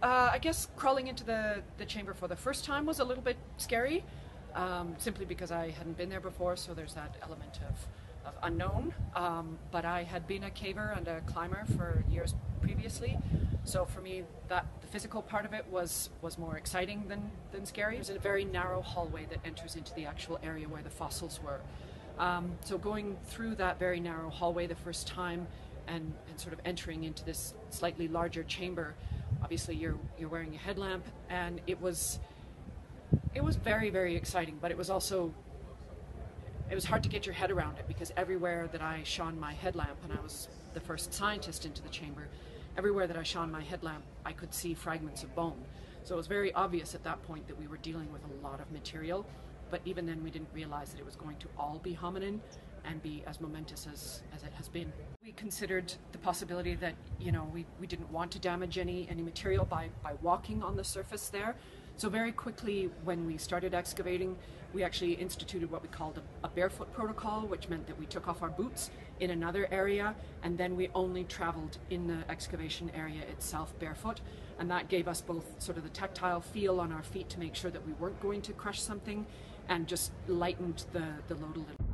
I guess crawling into the chamber for the first time was a little bit scary, simply because I hadn't been there before, so there's that element of unknown. But I had been a caver and a climber for years previously, so for me the physical part of it was more exciting than scary. There's a very narrow hallway that enters into the actual area where the fossils were. So going through that very narrow hallway the first time and sort of entering into this slightly larger chamber, obviously you're wearing a headlamp, and it was very, very exciting, but it was also hard to get your head around it, because everywhere that I shone my headlamp, and I was the first scientist into the chamber, everywhere that I shone my headlamp I could see fragments of bone. So it was very obvious at that point that we were dealing with a lot of material, but even then we didn't realize that it was going to all be hominin and be as momentous as it has been. We considered the possibility that, you know, we didn't want to damage any material by walking on the surface there. So very quickly when we started excavating, we actually instituted what we called a barefoot protocol, which meant that we took off our boots in another area, and then we only traveled in the excavation area itself barefoot. And that gave us both sort of the tactile feel on our feet to make sure that we weren't going to crush something, and just lightened the load a little.